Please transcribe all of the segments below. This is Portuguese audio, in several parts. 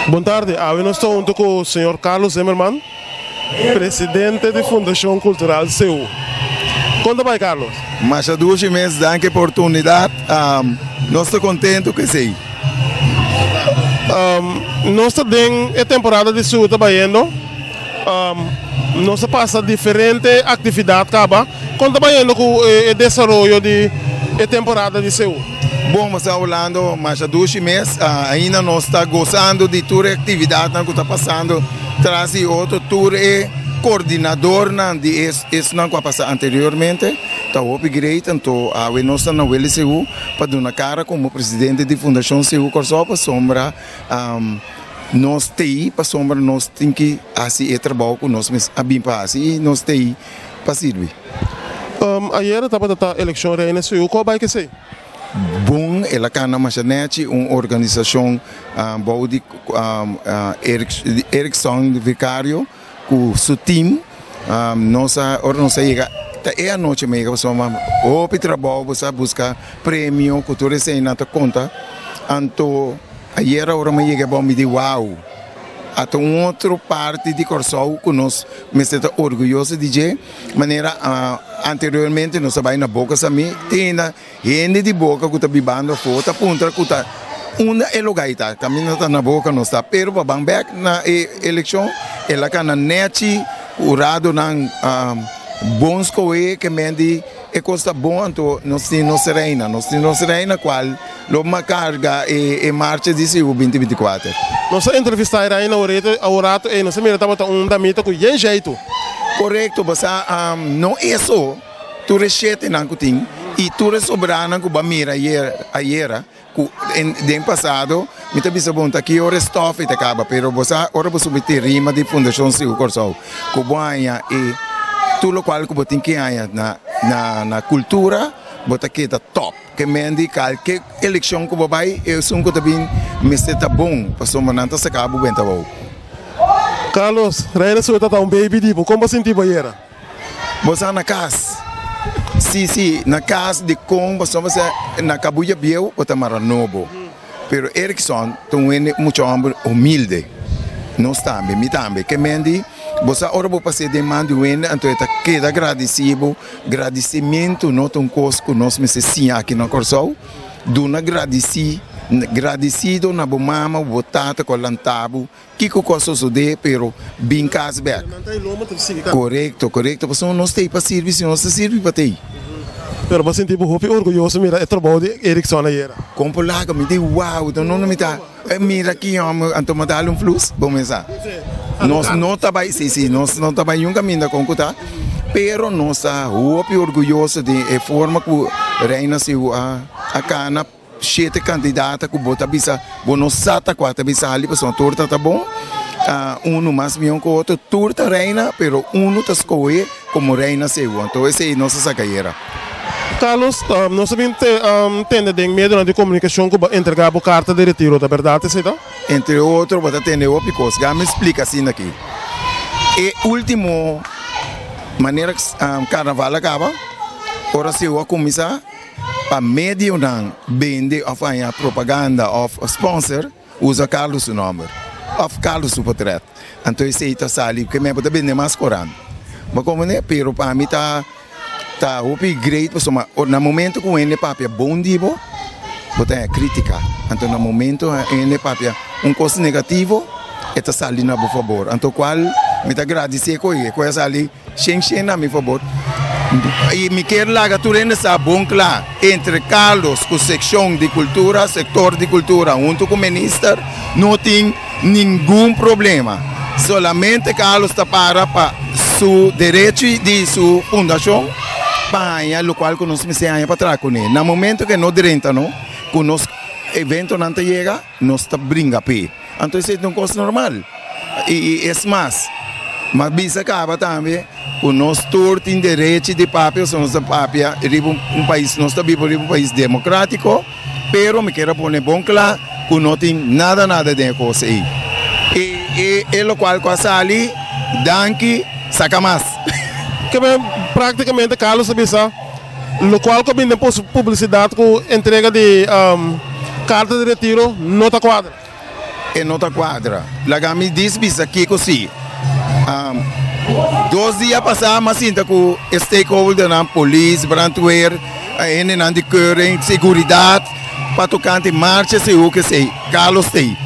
Boa tarde, nós estamos junto com o senhor Carlos Zimmermann, presidente da Fundação Cultural CEU. Conta vai, Carlos. Mas há 2 meses dá a oportunidade, nós estamos contentes que sim. Nós estamos em temporada de CEU trabalhando, nós passa diferentes atividades, conta trabalhando com o desenvolvimento de temporada de CEU. Bom, mas falando, mas há 2 meses ainda nós estamos gostando de toda a atividade que está passando, traz outro tour e coordenador de isso não que passou anteriormente, está o upgrade, então nós estamos na WLCU para dar uma cara como presidente da Fundação CEU Corsó para sombra nós temos para sombra nós temos que assim trabalhar com nós mesmos a bem para assim nós temos para servir. Ayer estava a eleição na CEU, qual vai que ser? Bom, ela cana machanete uma organização de Erickson de Vicário com seu time nossa chega é a noite mega só o trabalho você busca prêmio cultura sem nada conta então ayer hora me chega bom me diz uau até outra parte de Corsó que nós me sinto orgulhoso de dizer maneira anteriormente nós vai na boca sami tem gente de boca que está bebendo foto ponta que está uma é lugar está caminho está na boca não está pero para back na eleição ela cana net urado na bons coe que mende e costa bom então nós temos reina qual uma carga e marcha de CEU 2024. Nossa entrevista era aí na Orato e nós mira estava damita com jeito. Correto, você não é só tu receita não tem e tu sobrana com bamira ayer em passado me tá bisa bom aqui o restofe te acaba pero você ora você subir rima de Fundação CEU Corsó com banha e tudo qual que botin que na cultura bota que tá top que mendi que eleição que vai eu sou que também me está bom para somananta se acaba bem tá bom. Carlos, reina sua tá baby tipo como você sentiu ayer? Você na casa sim na casa de como você na cabuya biel bota maranobo pero Erickson tem muito homem humilde nós também me também que mendi você ora vou passar de mando então está queda agradecimento não tem coisa que nós me sim aqui na Corsó do na agradecido na bomama botata com lantabo que coisa sucede pero bem casback correto porque nós tem para serviço nós serve para ter pero você sentiu orgulhoso mira é trabalho de Erickson ayer como lá que me diz uau então não me tá mira aqui então me dá flux vamos pensar nós não trabalhamos nós não trabalhamos caminho com tá pero nós estamos orgulhosos de forma que reina CEU a cana 7 candidatas que bota bisa bono sata 4 bisa ali para torta tá bom mais bem que o outro torta reina pero tá escolhe como reina CEU então esse é nossa sacadeira. Carlos, nós também temos medo de comunicação que entregar a carta de retiro, é verdade? Entre outros, você tem outra coisa, já me explica assim aqui. E último maneira que o carnaval acaba, ora se eu começar para meio não vender ou fazer propaganda ou sponsor, usa Carlos o nome, ou Carlos o portrait. Então esse aí está sali, que me pode vender mais corando. Mas como né, pero para mim tá upgrade pessoal no momento com ele papia bom dibo botar crítica então no momento ele papia coisa negativo está salindo por favor então qual me tá agradecer com ele essa ali sem a meu favor e me quer lá que tu está bom claro entre Carlos com seção de cultura setor de cultura junto com o ministro não tem nenhum problema solamente Carlos está para seu direito de sua fundação para o qual nós me saímos para trás com ele. No momento que nós diremos, que o nosso evento não chega, nós brinca pé. Então isso é uma coisa normal. E é mais. Mas bisa acaba também, o nosso tour tem direito de papel, somos de papel, país, nós vivemos em um país democrático, pero me quero pôr bom claro, que não tem nada de coisa aí. E o qual com a sali, danke, saca mais. Que praticamente Carlos sabia no qual que vem publicidade com entrega de carta de retiro nota quadra e nota quadra. La mi disbisa aqui così. 2 dias passados, mas sinta que o stakeholder na polícia, brandweer, na de keuring, seguridade, para tocar em marcha, se o que sei, Carlos tem.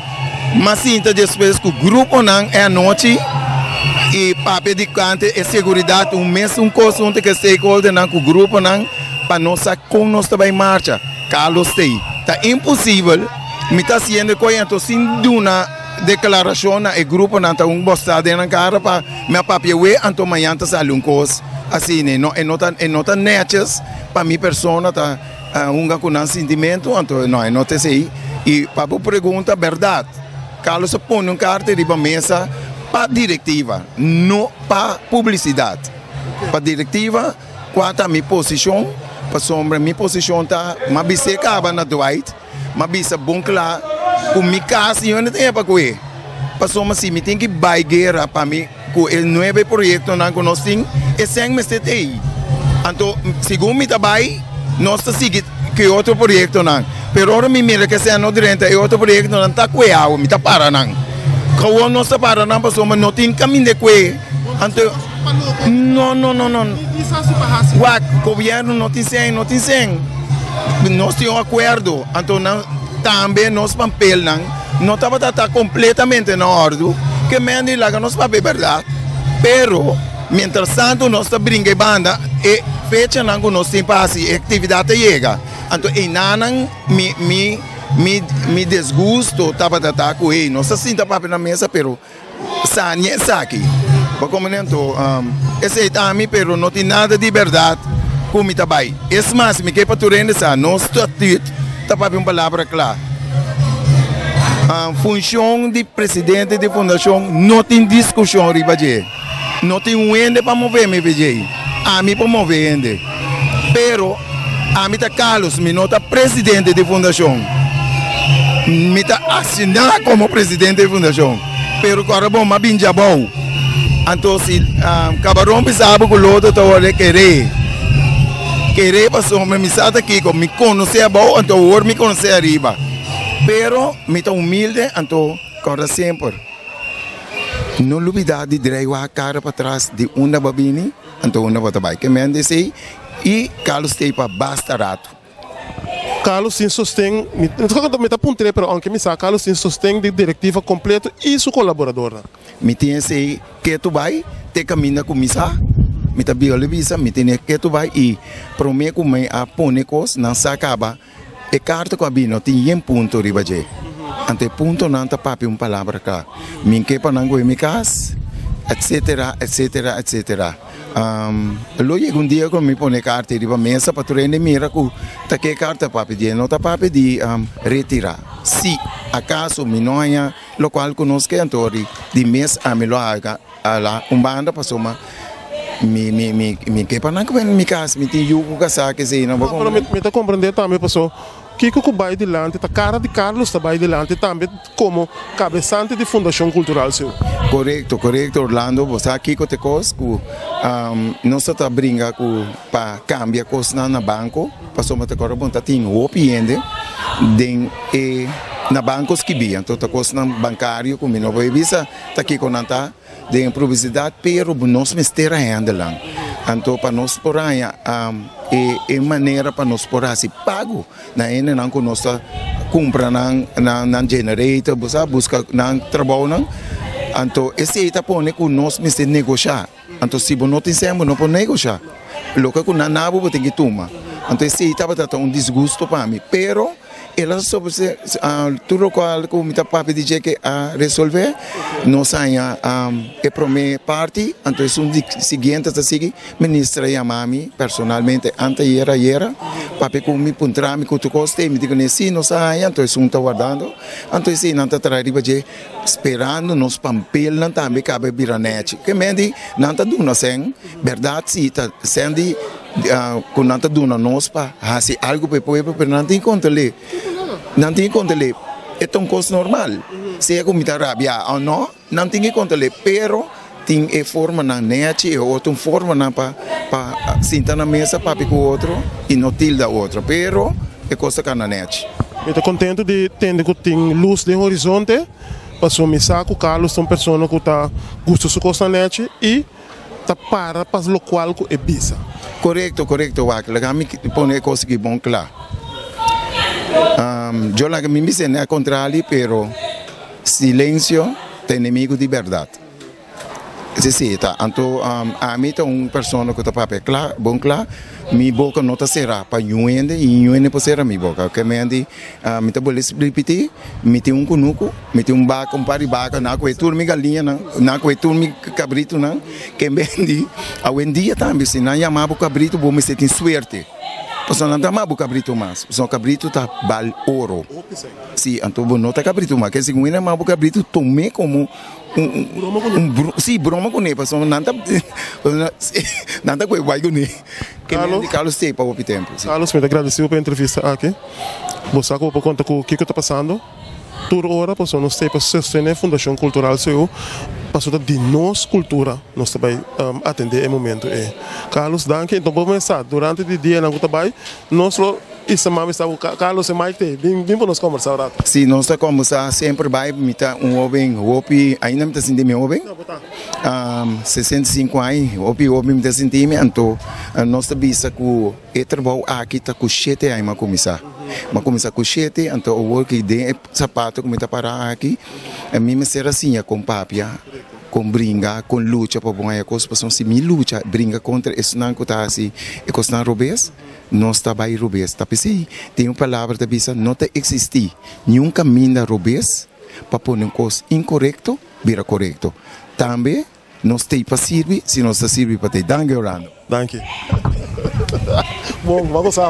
Mas sinta depois que o grupo não é a noite e papel de cante é seguridade, mês coisa que stakeholder não, que o grupo não, para nós com nós também marcha. Carlos tem. Tá impossível, me está sendo coisa, então sem uma declaração na grupo não tá bostado na cara para me papel então amanhã tá saindo coisa assim, não tá netas para minha persona tá com um sentimento, então não te sei e para pergunta verdade. Carlos põe carta de mesa para diretiva, não para publicidade. Para diretiva, qual a minha posição? Para sombra minha posição tá, mas bisa acaba na Dwight, mas bisa bom claro, com minha casa eu não tenho para comer. Para sombra se me tem que baigar para mim, com o novo projeto não que nós temos, é sem me ter aí. Então, segundo me trabalho, nós está seguindo que outro projeto não. Pero agora me mira que se é no direito, é outro projeto não está coeado, me está para não. Quando nós está para não, para sombra não tem caminho de coer. Então, não. O governo não tem sem. Nós temos acordo. Então, também nós papel não estava completamente na ordem. Que me andi lá que nós papel verdade. Pero, mientras tanto, nós está brincando banda e fecha não que nós temos para a atividade chega. Então, e não me desgosto estava tratando com ele. Nós assim está papel na mesa, pero sanya aqui. Como esse é mim, pero não tem nada de verdade como está bem. Esse mais me quer para tu render essa nossa atitude, tá para uma palavra clara. Função de presidente de fundação não tem discussão ribaje, não tem ende para mover me veje, a mim para mover ende. Pero a mim tá Carlos, me nota presidente de fundação, me tá assinar como presidente de fundação. Pero agora bom, mas bem já bom. Então, se cabarão pensava que o outro estava a querer para sombra, me sai aqui, me conhecer bom, então o outro me conhecer arriba. Pero, me está humilde, então, agora sempre. Não olvidar de direito a cara para trás de uma babini, então uma bota vai. Que me ande e Carlos tem para basta rato. Carlos tem sustém, me está apontando, pero anche me sabe, Carlos tem sustém de diretiva completo e seu colaborador. Me tem esse que tu vai, te caminha com missa, me tá biole visa, me tem que tu vai e prometo que me apone coisa, não se acaba, e carta com a bino tem ponto ribaje, ante ponto não tá papi palavra cá, me que para não go me cas, etc. Lo llega dia que me pone carta riba mesa para tu rende mira que tá que carta papi de não tá papi de retirar. Se acaso me não há local conosco antori de mês a me lo haga lá banda passou uma me que para não que me casa me tem yugo casa que sei não vou me tá compreender também passou Kiko vai delante, a cara de Carlos vai delante também como cabeçante de Fundação Cultural seu. Correto, Orlando. Você aqui com te coisa que nós está brincando para cambiar coisa na banco, passou uma coisa bom, tá tem o opinião de na bancos que bem, então tá coisa na bancário como não vai visa, tá aqui com nanta de publicidade, pero nós mistera ainda lá. Então para nós por aí e maneira para nós por assim pago na ene não conosco compra na generator busca na trabalho não então esse está pone que nós miste negociar então se não tem sempre não pode negociar lo que com na nabo tem que tomar então esse estava tratando desgosto para mim pero ela sobre tudo qual que me tá papi dizer que a resolver nós aí é primeira parte então é seguinte a seguir ministra e a mami personalmente ante era papi com me puntra me cutu coste me digo nesse nós aí então é tá guardando então esse não tá traído de esperando nos pampel não também cabe biranete que me di não tá duna sem verdade se tá sendo com não tá duna nós para fazer algo para poder não tem controle. Não tem que controlar, é um coisa normal. Se é comida rabia ou não tem que controlar, pero tem a forma na net, outra forma na para sentar na mesa para picar o outro e não tilda o outro, pero é coisa que na net. Eu estou contente de ter que tem luz no horizonte. Passou me saco, Carlos, são pessoas que tá gosto de costa net e tá para o local que é bisa. Correto, Wakil. Kami pone coisa que bom claro. Eu lá que me disse é contrário, pero silêncio é inimigo de verdade. Sim, tá. Então, a mim tá pessoa que tá papel claro, bom claro. Mi boca não tá será para yuende e yuende para será mi boca. Que me andi, me tá boleh repetir, me tem cunuco, me tem baca, pari baca, na coe turmi galinha, na coe turmi cabrito, na que me andi, a wendia também, se não chamar o cabrito, vou me sentir suerte. Porque não tá mais o cabrito mais, o cabrito tá bal ouro. Sim, então não tá cabrito mais, que se não é mais o cabrito, tomei como broma com ele, porque não tá com ele. Carlos tem para o tempo. Carlos, me agradeceu pela entrevista aqui. Você acabou por conta com o que está passando. Toda hora, porque nós temos para sustentar a Fundação Cultural seu, para de nossa cultura, nós também atender o momento. Carlos, danke. Então, vamos começar. Durante o dia, nós também, nós isso mesmo está o Carlos e Mike, vim para nós conversar agora. Sim, nós estamos conversando sempre vai me tá jovem, ainda me está sentindo jovem. 65 anos, me está sentindo, então nós estamos com o trabalho aqui está com 7 anos a começar. Mas começar com 7, então o work de sapato que me está parar aqui, a mim me será assim, com papia. Com brinca, com luta para bom a coisa, porque se me luta, brinca contra isso não que tá assim, é coisa não robês, não está bem robês, tá pensei, tem uma palavra da bisa, não te existir nenhum caminho da robês para pôr uma coisa incorreto, vira correto. Também não está para servir, se não está servir para te danke orando. Danke. Bom, vamos lá.